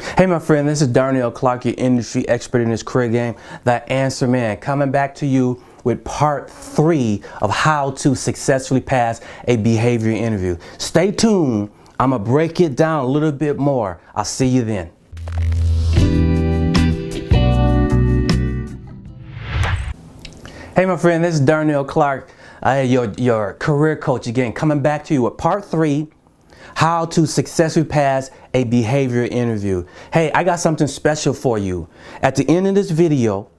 Hey my friend, this is Darnell Clarke, your industry expert in this career game, the answer man, coming back to you with part 3 of how to successfully pass a behavior interview. Stay tuned, I'm going to break it down a little bit more. I'll see you then. Hey my friend, this is Darnell Clarke, your career coach again, coming back to you with part 3, how to successfully pass a behavior interview. Hey, I got something special for you. At the end of this video,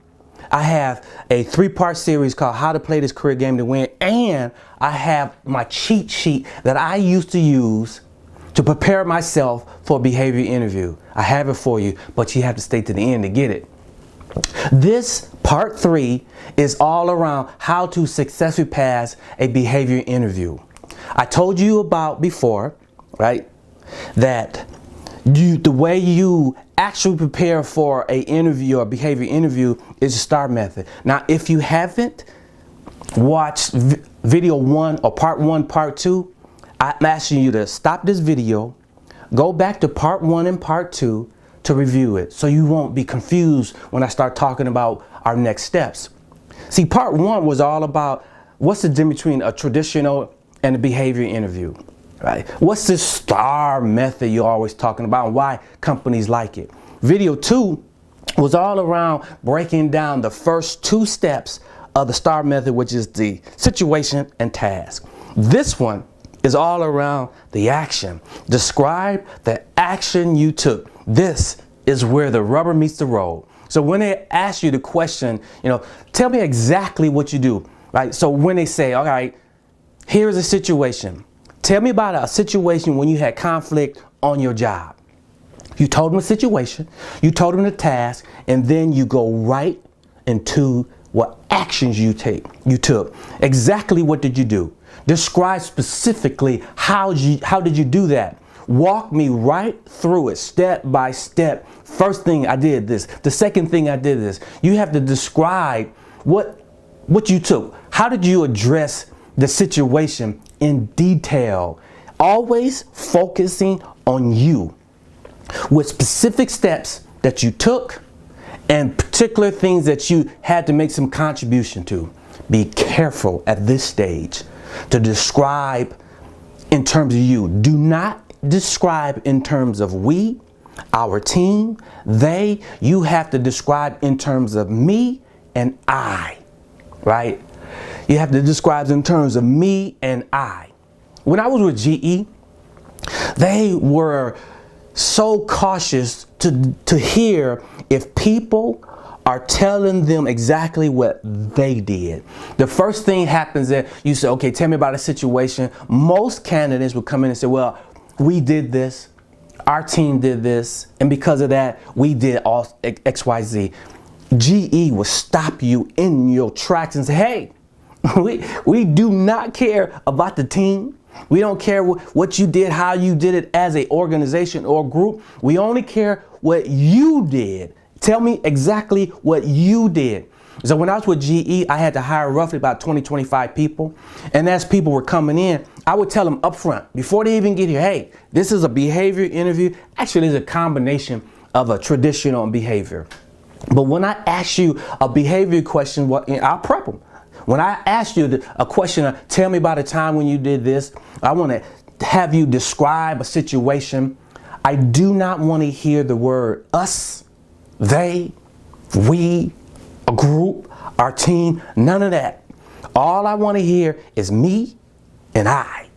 I have a 3-part series called How to Play This Career Game to Win, and I have my cheat sheet that I used to use to prepare myself for a behavior interview. I have it for you, but you have to stay to the end to get it. This part 3 is all around how to successfully pass a behavior interview. I told you about before, right, that the way you actually prepare for an interview or behavior interview is the STAR method. Now, if you haven't watched video 1 or part 1, part 2, I'm asking you to stop this video, go back to part 1 and part 2 to review it, so you won't be confused when I start talking about our next steps. See, part 1 was all about what's the difference between a traditional and a behavior interview, right? What's this STAR method you're always talking about and why companies like it? Video 2 was all around breaking down the first 2 steps of the STAR method, which is the situation and task. This one is all around the action. Describe the action you took. This is where the rubber meets the road. So when they ask you the question, tell me exactly what you do, right? So when they say, all right, here's a situation. Tell me about a situation when you had conflict on your job. You told them a situation, you told them the task, and then you go right into what actions you took. Exactly what did you do? Describe specifically how did you do that? Walk me right through it, step by step. First thing I did this. The second thing I did this. You have to describe what you took. How did you address the situation in detail? Always focusing on you with specific steps that you took and particular things that you had to make some contribution to. Be careful at this stage to describe in terms of you. Do not describe in terms of we, our team, they. You have to describe in terms of me and I, right? You have to describe in terms of me and I. When I was with GE, they were so cautious to hear if people are telling them exactly what they did. The first thing happens that you say, okay, tell me about a situation. Most candidates would come in and say, well, we did this, our team did this, and because of that, we did all XYZ. GE will stop you in your tracks and say, hey, we do not care about the team. We don't care what you did, how you did it as an organization or group. We only care what you did. Tell me exactly what you did. So when I was with GE, I had to hire roughly about 20-25 people. And as people were coming in, I would tell them up front, before they even get here, hey, this is a behavior interview. Actually, it's a combination of a traditional and behavior. But when I ask you a behavior question, I'll prep them. When I ask you a question, tell me about a time when you did this, I want to have you describe a situation. I do not want to hear the word us, they, we, a group, our team, none of that. All I want to hear is me and I,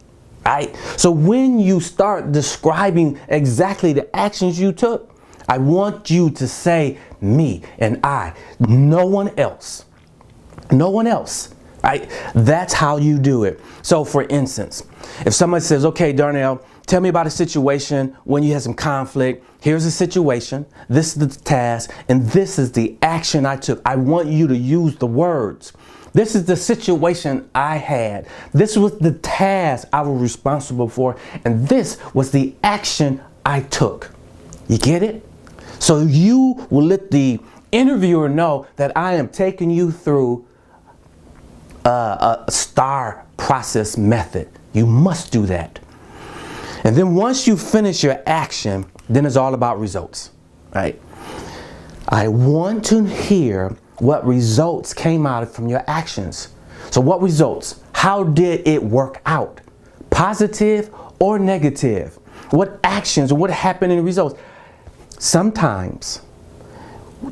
right? So when you start describing exactly the actions you took, I want you to say me and I, no one else. No one else, right? That's how you do it. So for instance, if someone says, okay, Darnell, tell me about a situation when you had some conflict. Here's the situation, this is the task, and this is the action I took. I want you to use the words. This is the situation I had. This was the task I was responsible for, and this was the action I took. You get it? So you will let the interviewer know that I am taking you through a STAR process method. You must do that. And then once you finish your action, then it's all about results, right? I want to hear what results came out from your actions. So what results? How did it work out? Positive or negative? What actions or what happened in the results? Sometimes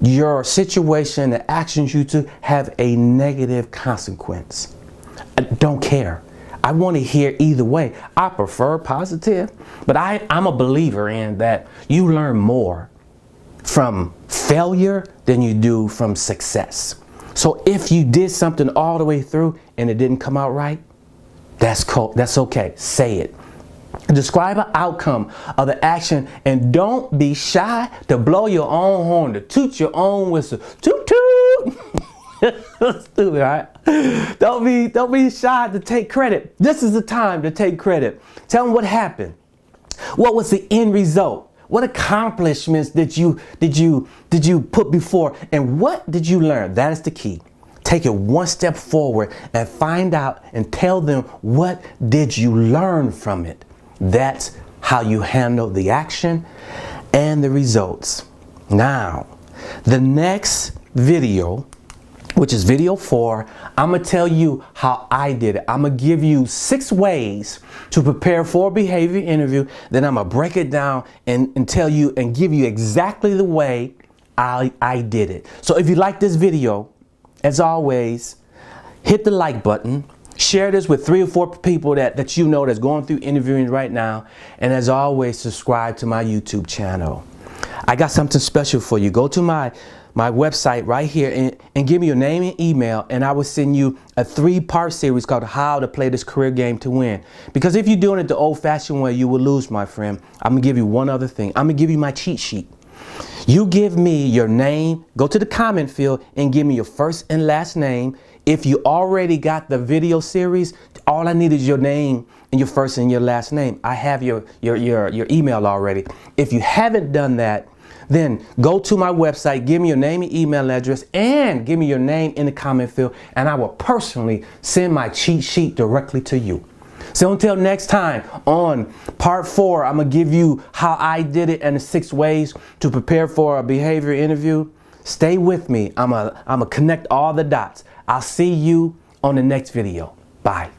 your situation, the actions you took have a negative consequence. I don't care. I want to hear either way. I prefer positive, but I'm a believer in that you learn more from failure than you do from success. So if you did something all the way through and it didn't come out right, that's cool. That's okay. Say it. Describe an outcome of the action, and don't be shy to blow your own horn, to toot your own whistle. Toot toot. Stupid, right? Don't be shy to take credit. This is the time to take credit. Tell them what happened. What was the end result? What accomplishments did you put before, and what did you learn? That is the key. Take it one step forward and find out and tell them, what did you learn from it? That's how you handle the action and the results. Now, the next video, which is video 4, I'm going to tell you how I did it. I'm going to give you 6 ways to prepare for a behavior interview. Then I'm going to break it down and tell you and give you exactly the way I did it. So if you like this video, as always, hit the like button. Share this with 3 or 4 people that you know that's going through interviewing right now. And as always, subscribe to my YouTube channel. I got something special for you. Go to my website right here and give me your name and email, and I will send you a 3-part series called How to Play This Career Game to Win. Because if you're doing it the old-fashioned way, you will lose, my friend. I'm going to give you one other thing. I'm going to give you my cheat sheet. You give me your name, go to the comment field and give me your first and last name. If you already got the video series, all I need is your name and your first and your last name. I have your email already. If you haven't done that, then go to my website, give me your name and email address, and give me your name in the comment field, and I will personally send my cheat sheet directly to you. So until next time, on part 4, I'm going to give you how I did it and the 6 ways to prepare for a behavior interview. Stay with me. I'm going to connect all the dots. I'll see you on the next video. Bye.